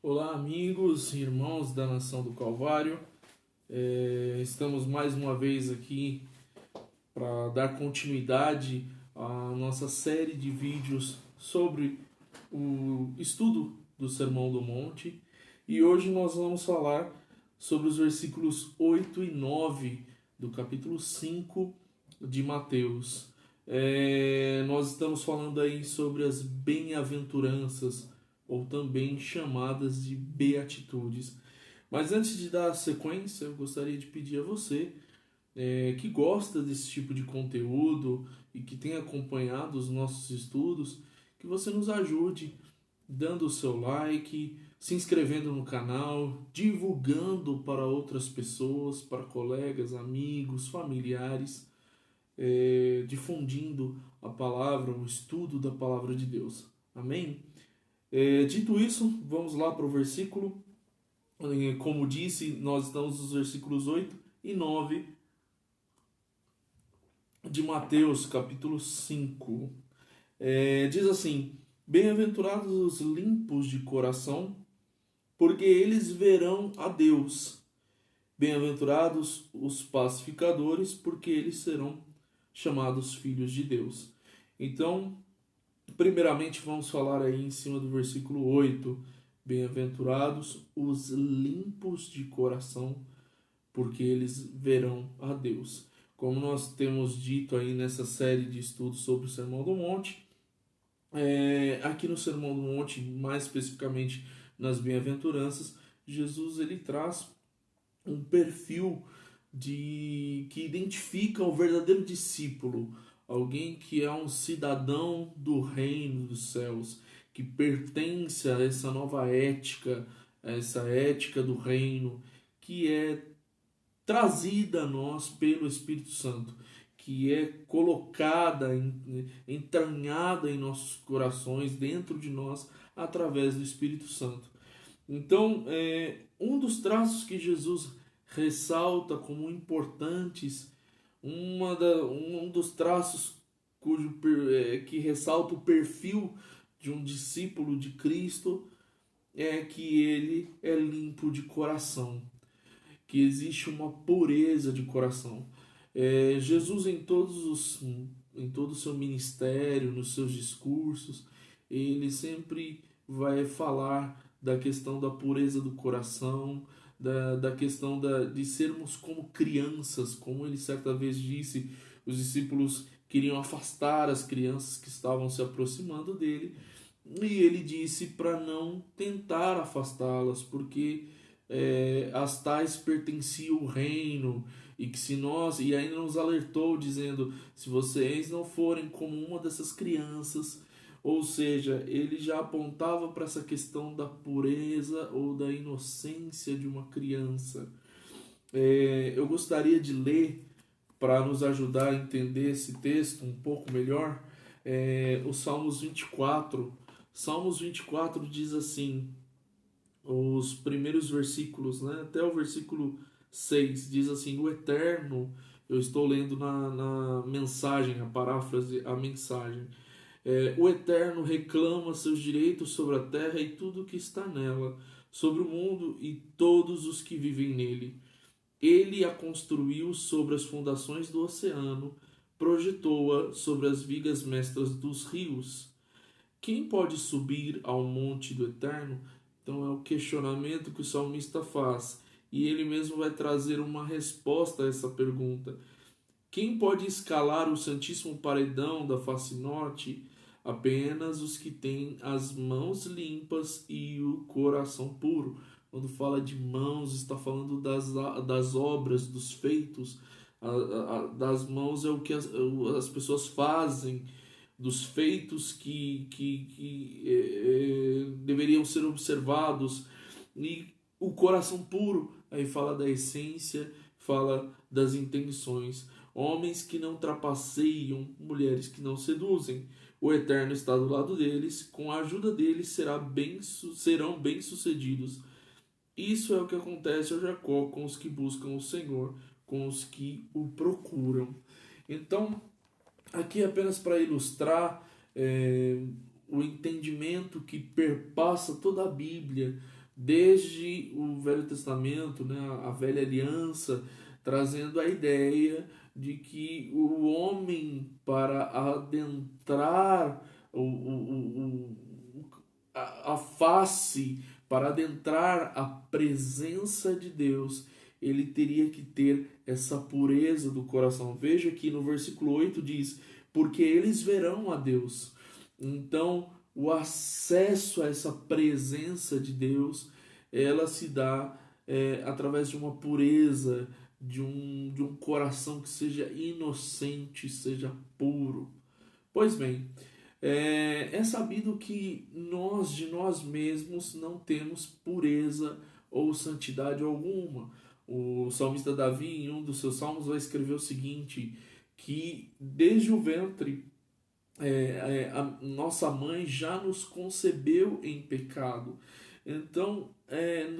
Olá, amigos, irmãos da Nação do Calvário. Estamos mais uma vez aqui para dar continuidade à nossa série de vídeos sobre o estudo do Sermão do Monte. E hoje nós vamos falar sobre os versículos 8 e 9 do capítulo 5 de Mateus. Nós estamos falando aí sobre as bem-aventuranças, ou também chamadas de beatitudes. Mas antes de dar a sequência, eu gostaria de pedir a você que gosta desse tipo de conteúdo e que tem acompanhado os nossos estudos, que você nos ajude dando o seu like, se inscrevendo no canal, divulgando para outras pessoas, para colegas, amigos, familiares, difundindo a palavra, o estudo da palavra de Deus. Amém? Dito isso, vamos lá para o versículo. Como disse, nós estamos nos versículos 8 e 9 de Mateus, capítulo 5. Diz assim: Bem-aventurados os limpos de coração, porque eles verão a Deus. Bem-aventurados os pacificadores, porque eles serão chamados filhos de Deus. Então, primeiramente vamos falar aí em cima do versículo 8. Bem-aventurados os limpos de coração, porque eles verão a Deus. Como nós temos dito aí nessa série de estudos sobre o Sermão do Monte, aqui no Sermão do Monte, mais especificamente nas bem-aventuranças, Jesus ele traz um perfil que identifica o verdadeiro discípulo, alguém que é um cidadão do reino dos céus, que pertence a essa nova ética, a essa ética do reino, que é trazida a nós pelo Espírito Santo, que é colocada, entranhada em nossos corações, dentro de nós, através do Espírito Santo. Então, um dos traços que Jesus ressalta como importantes, um dos traços que ressalta o perfil de um discípulo de Cristo é que ele é limpo de coração, que existe uma pureza de coração. Jesus em todo o seu ministério, nos seus discursos, ele sempre vai falar da questão da pureza do coração, da questão de sermos como crianças, como ele certa vez disse, os discípulos queriam afastar as crianças que estavam se aproximando dele, e ele disse para não tentar afastá-las, porque as tais pertenciam ao reino, e que se nós, e ainda nos alertou dizendo, se vocês não forem como uma dessas crianças, ou seja, ele já apontava para essa questão da pureza ou da inocência de uma criança. Eu gostaria de ler, para nos ajudar a entender esse texto um pouco melhor, o Salmos 24. Salmos 24 diz assim: os primeiros versículos, né, até o versículo 6, diz assim: o Eterno, eu estou lendo na mensagem, a paráfrase, a mensagem. O Eterno reclama seus direitos sobre a terra e tudo que está nela, sobre o mundo e todos os que vivem nele. Ele a construiu sobre as fundações do oceano, projetou-a sobre as vigas mestras dos rios. Quem pode subir ao monte do Eterno? Então é o questionamento que o salmista faz. E ele mesmo vai trazer uma resposta a essa pergunta. Quem pode escalar o santíssimo paredão da face norte? Apenas os que têm as mãos limpas e o coração puro. Quando fala de mãos, está falando das obras, dos feitos. Das mãos é o que as pessoas fazem, dos feitos que deveriam ser observados. E o coração puro, aí fala da essência, fala das intenções. Homens que não trapaceiam, mulheres que não seduzem. O Eterno está do lado deles, com a ajuda deles serão bem-sucedidos. Isso é o que acontece a Jacó com os que buscam o Senhor, com os que o procuram. Então, aqui apenas para ilustrar o entendimento que perpassa toda a Bíblia desde o Velho Testamento, né, a velha aliança, trazendo a ideia de que o homem, para adentrar a face, para adentrar a presença de Deus, ele teria que ter essa pureza do coração. Veja que no versículo 8 diz: porque eles verão a Deus. Então, o acesso a essa presença de Deus, ela se dá através de uma pureza, de um coração que seja inocente, seja puro. Pois bem, é sabido que nós de nós mesmos não temos pureza ou santidade alguma. O salmista Davi, em um dos seus salmos, vai escrever o seguinte: que desde o ventre a nossa mãe já nos concebeu em pecado. Então,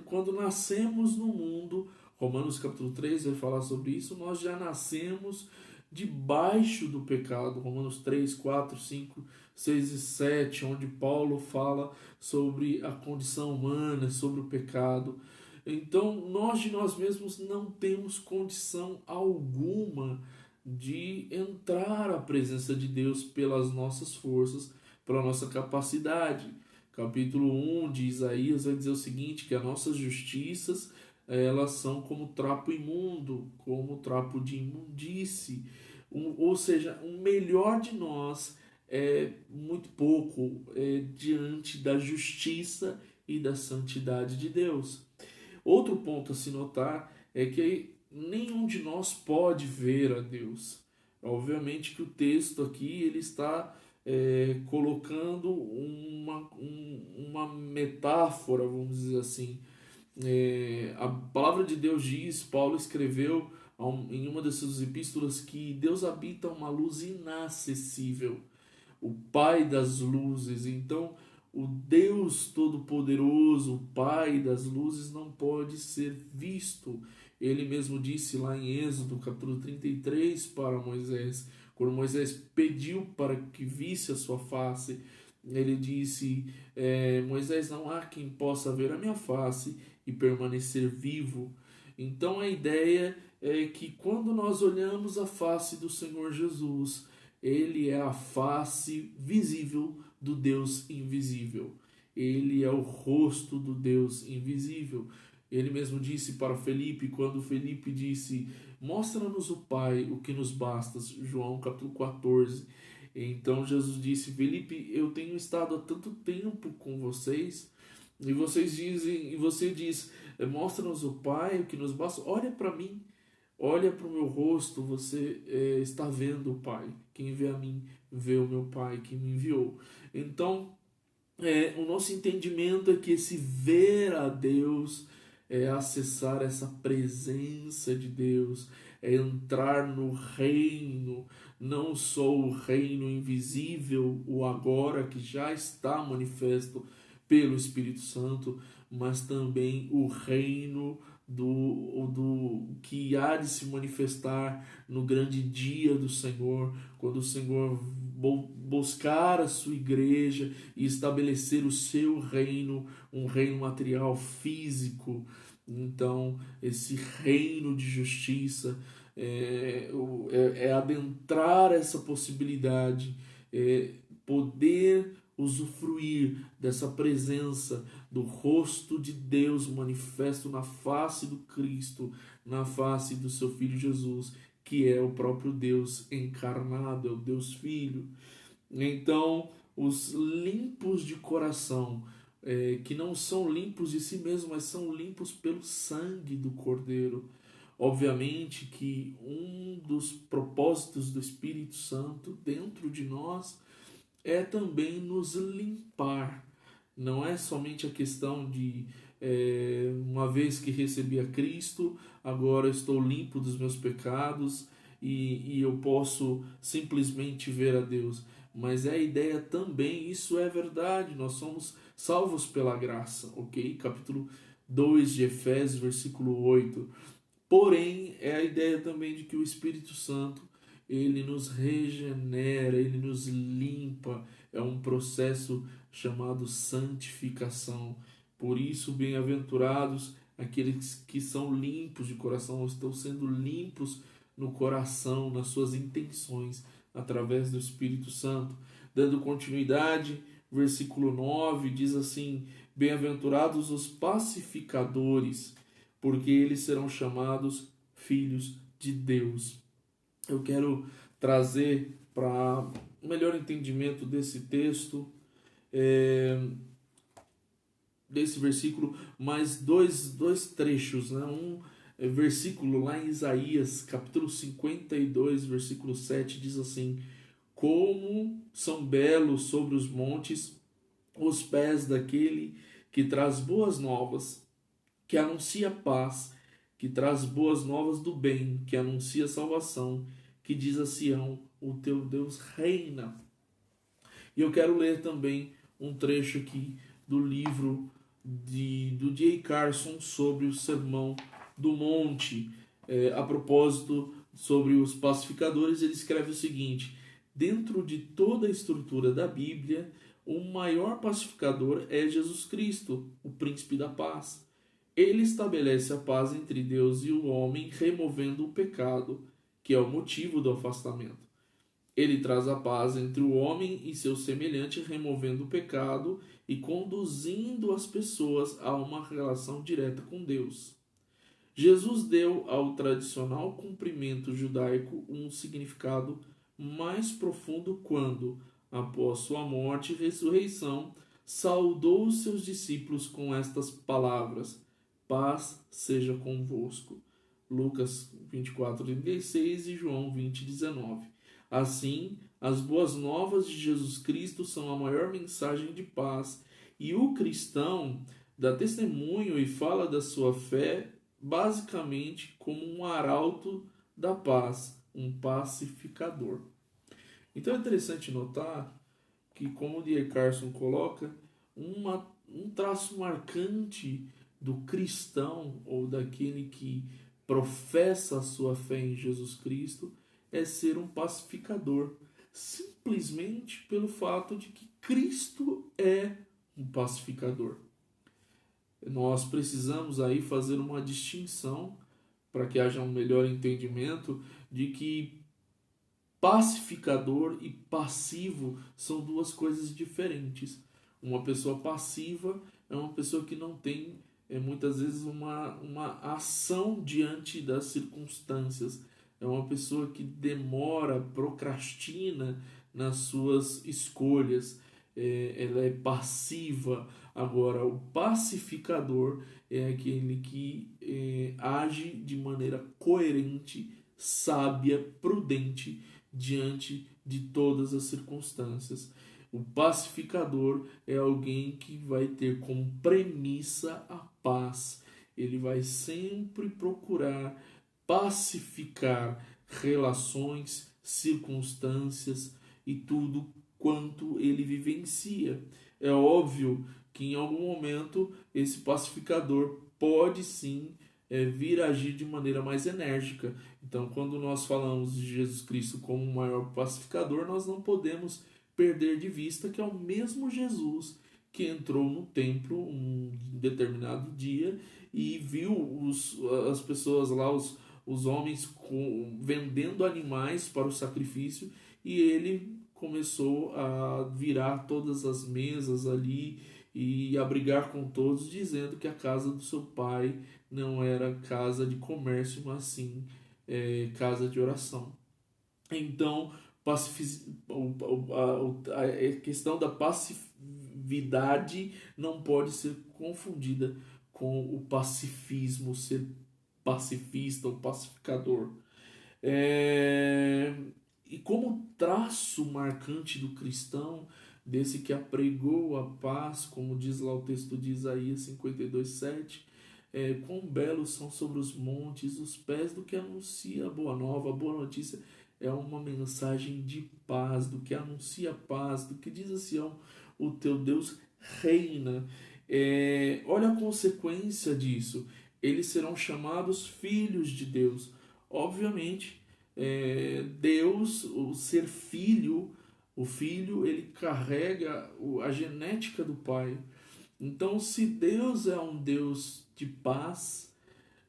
quando nascemos no mundo, Romanos capítulo 3 vai falar sobre isso, nós já nascemos debaixo do pecado. Romanos 3, 4, 5, 6 e 7, onde Paulo fala sobre a condição humana, sobre o pecado. Então, nós de nós mesmos não temos condição alguma de entrar à presença de Deus pelas nossas forças, pela nossa capacidade. Capítulo 1 de Isaías vai dizer o seguinte, que as nossas justiças, elas são como trapo imundo, como trapo de imundície. Ou seja, o melhor de nós é muito pouco diante da justiça e da santidade de Deus. Outro ponto a se notar é que nenhum de nós pode ver a Deus. Obviamente que o texto aqui ele está colocando uma metáfora, vamos dizer assim. A palavra de Deus diz, Paulo escreveu em uma das suas epístolas, que Deus habita uma luz inacessível, o Pai das luzes. Então, o Deus Todo-Poderoso, o Pai das luzes, não pode ser visto. Ele mesmo disse lá em Êxodo, capítulo 33, para Moisés, quando Moisés pediu para que visse a sua face, ele disse: Moisés, não há quem possa ver a minha face e permanecer vivo. Então a ideia é que quando nós olhamos a face do Senhor Jesus, ele é a face visível do Deus invisível. Ele é o rosto do Deus invisível. Ele mesmo disse para Felipe, quando Felipe disse: mostra-nos o Pai, o que nos basta. João capítulo 14. Então Jesus disse: Felipe, eu tenho estado há tanto tempo com vocês, e você diz: mostra-nos o Pai, o que nos basta. Olha para mim, olha para o meu rosto, você está vendo o Pai. Quem vê a mim, vê o meu Pai que me enviou. Então, o nosso entendimento é que esse ver a Deus é acessar essa presença de Deus, é entrar no reino, não só o reino invisível, o agora que já está manifesto pelo Espírito Santo, mas também o reino do que há de se manifestar no grande dia do Senhor, quando o Senhor buscar a sua igreja e estabelecer o seu reino, um reino material físico. Então, esse reino de justiça é adentrar essa possibilidade, poder usufruir dessa presença do rosto de Deus manifesto na face do Cristo, na face do seu Filho Jesus, que é o próprio Deus encarnado, é o Deus Filho. Então, os limpos de coração, que não são limpos de si mesmos, mas são limpos pelo sangue do Cordeiro. Obviamente que um dos propósitos do Espírito Santo dentro de nós é também nos limpar. Não é somente a questão de uma vez que recebi a Cristo, agora estou limpo dos meus pecados e eu posso simplesmente ver a Deus. Mas é a ideia também, isso é verdade, nós somos salvos pela graça, ok? Capítulo 2 de Efésios, versículo 8. Porém, é a ideia também de que o Espírito Santo, ele nos regenera, ele nos limpa, é um processo chamado santificação. Por isso, bem-aventurados aqueles que são limpos de coração, estão sendo limpos no coração, nas suas intenções, através do Espírito Santo. Dando continuidade, versículo 9 diz assim: bem-aventurados os pacificadores, porque eles serão chamados filhos de Deus. Eu quero trazer para um melhor entendimento desse texto, desse versículo, mais dois trechos, né? Um versículo lá em Isaías, capítulo 52, versículo 7, diz assim: como são belos sobre os montes os pés daquele que traz boas novas, que anuncia paz, que traz boas novas do bem, que anuncia salvação, que diz a Sião: o teu Deus reina. E eu quero ler também um trecho aqui do livro do J. Carson sobre o Sermão do Monte. A propósito, sobre os pacificadores, ele escreve o seguinte: dentro de toda a estrutura da Bíblia, o maior pacificador é Jesus Cristo, o príncipe da paz. Ele estabelece a paz entre Deus e o homem, removendo o pecado, que é o motivo do afastamento. Ele traz a paz entre o homem e seu semelhante, removendo o pecado e conduzindo as pessoas a uma relação direta com Deus. Jesus deu ao tradicional cumprimento judaico um significado mais profundo quando, após sua morte e ressurreição, saudou os seus discípulos com estas palavras: paz seja convosco. Lucas 24:36 e João 20:19. Assim, as boas novas de Jesus Cristo são a maior mensagem de paz, e o cristão dá testemunho e fala da sua fé basicamente como um arauto da paz, um pacificador. Então é interessante notar que, como o D. Carson coloca, um traço marcante do cristão ou daquele que professa a sua fé em Jesus Cristo é ser um pacificador, simplesmente pelo fato de que Cristo é um pacificador. Nós precisamos aí fazer uma distinção para que haja um melhor entendimento de que pacificador e passivo são duas coisas diferentes. Uma pessoa passiva é uma pessoa que não tem muitas vezes uma ação diante das circunstâncias. É uma pessoa que demora, procrastina nas suas escolhas. Ela é passiva. Agora, o pacificador é aquele que age de maneira coerente, sábia, prudente diante de todas as circunstâncias. O pacificador é alguém que vai ter como premissa a paz. Ele vai sempre procurar pacificar relações, circunstâncias e tudo quanto ele vivencia. É óbvio que em algum momento esse pacificador pode sim vir agir de maneira mais enérgica. Então, quando nós falamos de Jesus Cristo como o maior pacificador, nós não podemos perder de vista que é o mesmo Jesus que entrou no templo um determinado dia e viu as pessoas lá, os homens vendendo animais para o sacrifício, e ele começou a virar todas as mesas ali e a brigar com todos, dizendo que a casa do seu pai não era casa de comércio, mas sim casa de oração. Então, a questão da passividade não pode ser confundida com o pacifismo, ser pacifista ou pacificador. E como traço marcante do cristão, desse que apregou a paz, como diz lá o texto de Isaías 52:7, quão belos são sobre os montes os pés do que anuncia a boa nova. A boa notícia é uma mensagem de paz, do que anuncia paz, do que diz assim: o teu Deus reina. Olha a consequência disso: eles serão chamados filhos de Deus. Obviamente, Deus, o ser filho, o filho, ele carrega a genética do pai. Então, se Deus é um Deus de paz,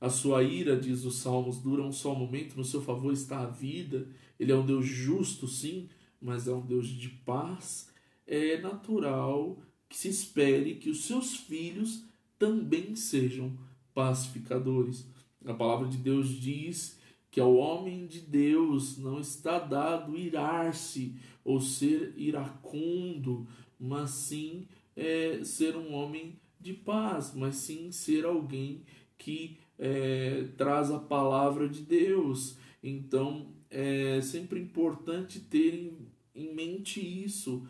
a sua ira, diz os Salmos, dura um só momento, no seu favor está a vida. Ele é um Deus justo, sim, mas é um Deus de paz. É natural que se espere que os seus filhos também sejam pacificadores. A palavra de Deus diz que ao homem de Deus não está dado irar-se ou ser iracundo, mas sim ser um homem de paz, mas sim ser alguém que traz a palavra de Deus. Então é sempre importante ter em mente isso.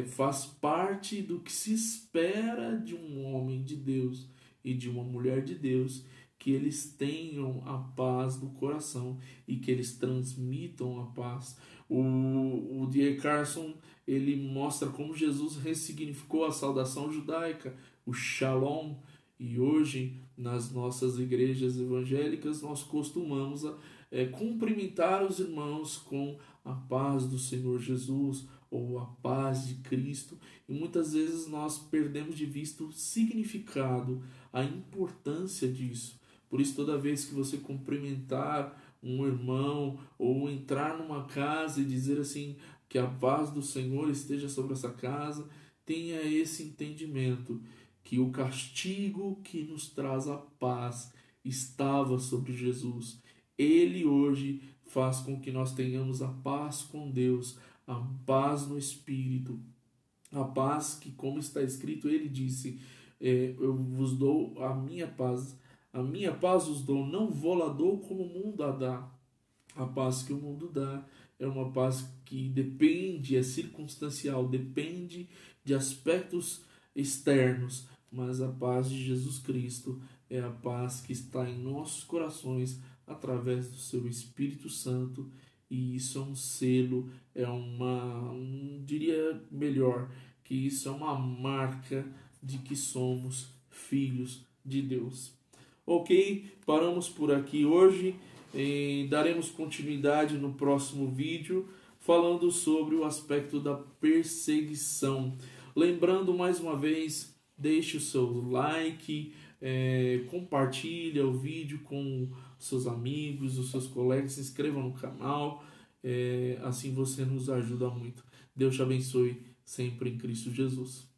Faz parte do que se espera de um homem de Deus e de uma mulher de Deus, que eles tenham a paz no coração e que eles transmitam a paz. O D.A. Carson, ele mostra como Jesus ressignificou a saudação judaica, o Shalom, e hoje nas nossas igrejas evangélicas nós costumamos cumprimentar os irmãos com a paz do Senhor Jesus ou a paz de Cristo, e muitas vezes nós perdemos de vista o significado, a importância disso. Por isso, toda vez que você cumprimentar um irmão ou entrar numa casa e dizer assim, que a paz do Senhor esteja sobre essa casa, tenha esse entendimento que o castigo que nos traz a paz estava sobre Jesus. Ele hoje faz com que nós tenhamos a paz com Deus, a paz no Espírito, a paz que, como está escrito, ele disse, eu vos dou a minha paz vos dou, não vou-la dou como o mundo a dá. A paz que o mundo dá é uma paz que depende, é circunstancial, depende de aspectos externos, mas a paz de Jesus Cristo é a paz que está em nossos corações através do seu Espírito Santo, e isso é um selo, diria melhor, que isso é uma marca de que somos filhos de Deus. Ok, paramos por aqui hoje e daremos continuidade no próximo vídeo falando sobre o aspecto da perseguição. Lembrando mais uma vez, deixe o seu like, compartilhe o vídeo com seus amigos, os seus colegas, se inscreva no canal, assim você nos ajuda muito. Deus te abençoe sempre em Cristo Jesus.